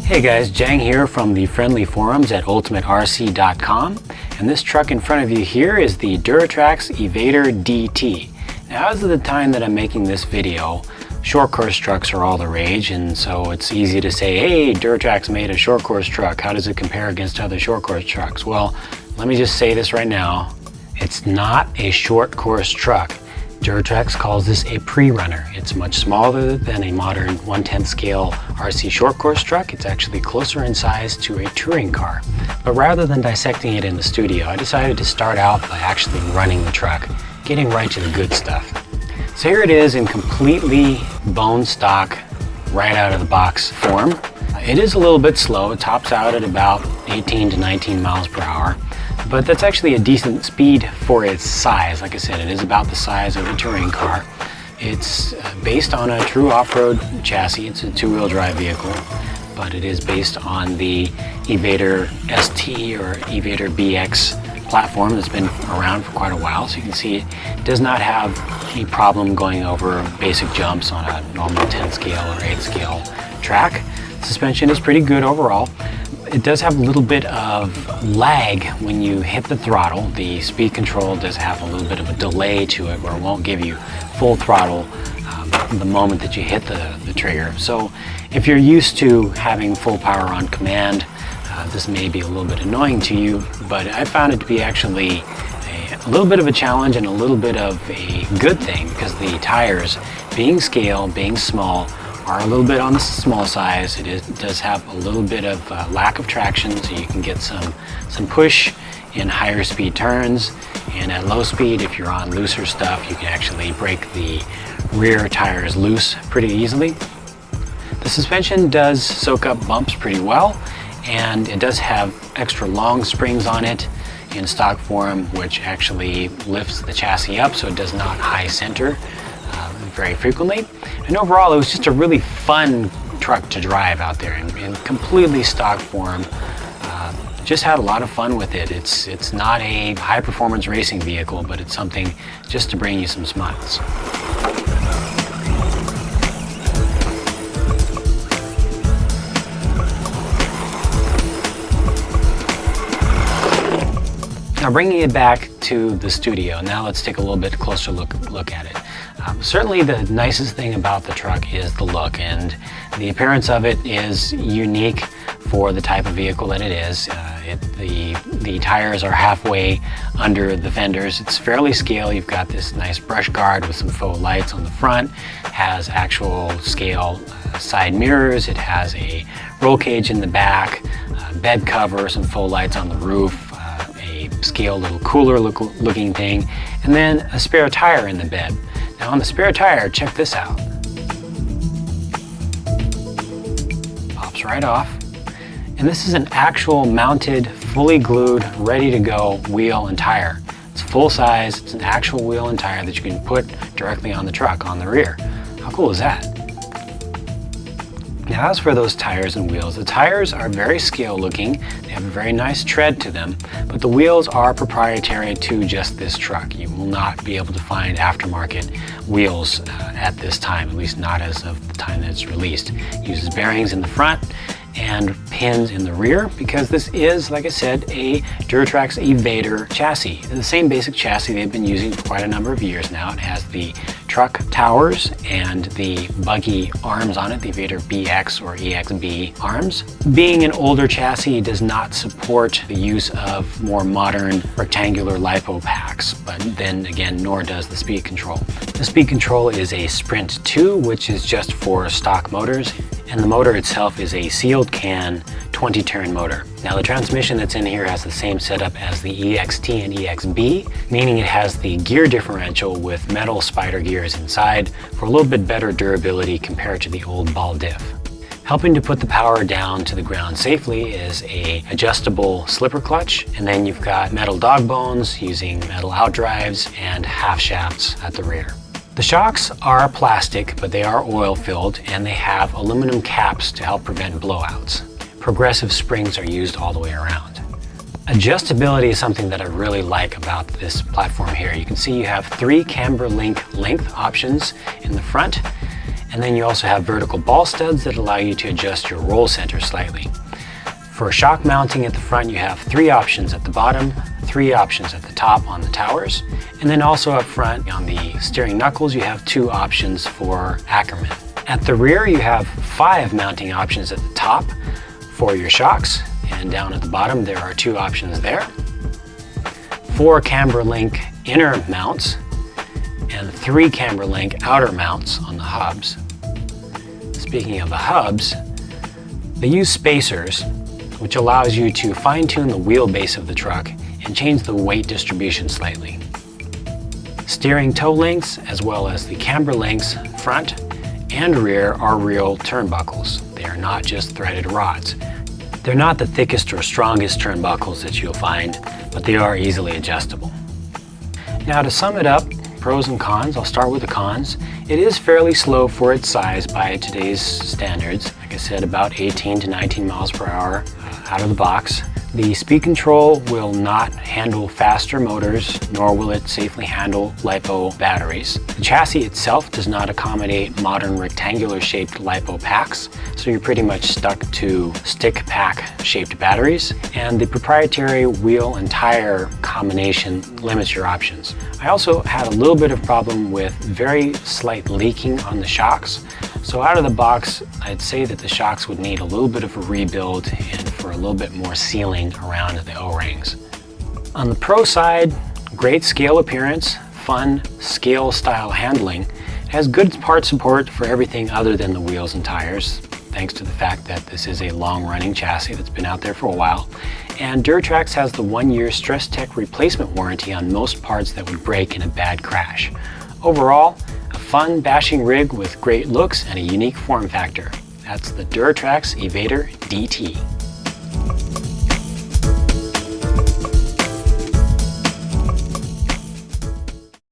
Hey guys, Jang here from the friendly forums at ultimaterc.com, and this truck in front of you here is the Duratrax Evader DT. Now, as of the time that I'm making this video, short course trucks are all the rage, and so it's easy to say, hey, Duratrax made a short course truck. How does it compare against other short course trucks? Well, let me just say this right now. It's not a short course truck. Duratrax calls this a pre-runner. It's much smaller than a modern 1/10 scale RC short course truck. It's actually closer in size to a touring car. But rather than dissecting it in the studio, I decided to start out by actually running the truck, getting right to the good stuff. So here it is in completely bone stock, right out of the box form. It is a little bit slow. It tops out at about 18 to 19 miles per hour. But that's actually a decent speed for its size. Like I said, it is about the size of a touring car. It's based on a true off-road chassis. It's a two-wheel drive vehicle, but it is based on the Evader ST or Evader BX platform that's been around for quite a while. So you can see it does not have any problem going over basic jumps on a normal 10 scale or 8 scale track. Suspension is pretty good overall. It does have a little bit of lag when you hit the throttle. The speed control does have a little bit of a delay to it where it won't give you full throttle the moment that you hit the trigger. So if you're used to having full power on command, this may be a little bit annoying to you, but I found it to be actually a little bit of a challenge and a little bit of a good thing, because the tires, being scale, being small, are a little bit on the small size. It does have a little bit of lack of traction, so you can get some push in higher speed turns, and at low speed, if you're on looser stuff, you can actually break the rear tires loose pretty easily. The suspension does soak up bumps pretty well, and it does have extra long springs on it in stock form, which actually lifts the chassis up so it does not high center very frequently. And overall, it was just a really fun truck to drive out there in completely stock form. Just had a lot of fun with it. It's not a high performance racing vehicle, but it's something just to bring you some smiles. Now, bringing it back to the studio, now let's take a little bit closer look at it. Certainly the nicest thing about the truck is the look, and the appearance of it is unique for the type of vehicle that it is. The tires are halfway under the fenders. It's fairly scale. You've got this nice brush guard with some faux lights on the front, has actual scale side mirrors, it has a roll cage in the back, bed cover, some faux lights on the roof, scale little cooler looking thing, and then a spare tire in the bed. Now on the spare tire, check this out. Pops right off. And this is an actual mounted, fully glued, ready to go wheel and tire. It's full size, it's an actual wheel and tire that you can put directly on the truck, on the rear. How cool is that? Now, as for those tires and wheels, the tires are very scale looking. They have a very nice tread to them, but the wheels are proprietary to just this truck. You will not be able to find aftermarket wheels at this time, at least not as of the time that it's released. It uses bearings in the front and pins in the rear, because this is, like I said, a Duratrax Evader chassis. The same basic chassis they've been using for quite a number of years now. It has the truck towers and the buggy arms on it, the Evader BX or EXB arms. Being an older chassis, it does not support the use of more modern rectangular LiPo packs, but then again, nor does the speed control. The speed control is a Sprint 2, which is just for stock motors, and the motor itself is a sealed can 20-turn motor. Now, the transmission that's in here has the same setup as the EXT and EXB, meaning it has the gear differential with metal spider gears inside for a little bit better durability compared to the old ball diff. Helping to put the power down to the ground safely is a adjustable slipper clutch, and then you've got metal dog bones using metal outdrives and half shafts at the rear. The shocks are plastic, but they are oil filled, and they have aluminum caps to help prevent blowouts. Progressive springs are used all the way around. Adjustability is something that I really like about this platform here. You can see you have 3 camber link length options in the front, And then you also have vertical ball studs that allow you to adjust your roll center slightly. For shock mounting at the front, you have 3 options at the bottom, 3 options at the top on the towers, and then also up front on the steering knuckles you have 2 options for Ackerman. At the rear you have 5 mounting options at the top for your shocks, and down at the bottom there are 2 options there. 4 camber link inner mounts and 3 camber link outer mounts on the hubs. Speaking of the hubs, they use spacers, which allows you to fine-tune the wheelbase of the truck and change the weight distribution slightly. Steering toe links, as well as the camber links front and rear, are real turnbuckles. They are not just threaded rods. They're not the thickest or strongest turnbuckles that you'll find, but they are easily adjustable. Now, to sum it up, pros and cons, I'll start with the cons. It is fairly slow for its size by today's standards. Like I said, about 18 to 19 miles per hour out of the box. The speed control will not handle faster motors, nor will it safely handle LiPo batteries. The chassis itself does not accommodate modern rectangular shaped LiPo packs, so you're pretty much stuck to stick pack shaped batteries, and the proprietary wheel and tire combination limits your options. I also had a little bit of problem with very slight leaking on the shocks. So out of the box, I'd say that the shocks would need a little bit of a rebuild and for a little bit more sealing around the O-rings. On the pro side, great scale appearance, fun scale style handling. It has good part support for everything other than the wheels and tires, thanks to the fact that this is a long-running chassis that's been out there for a while. And Duratrax has the 1-year Stress Tech replacement warranty on most parts that would break in a bad crash. Overall, a fun bashing rig with great looks and a unique form factor. That's the Duratrax Evader DT.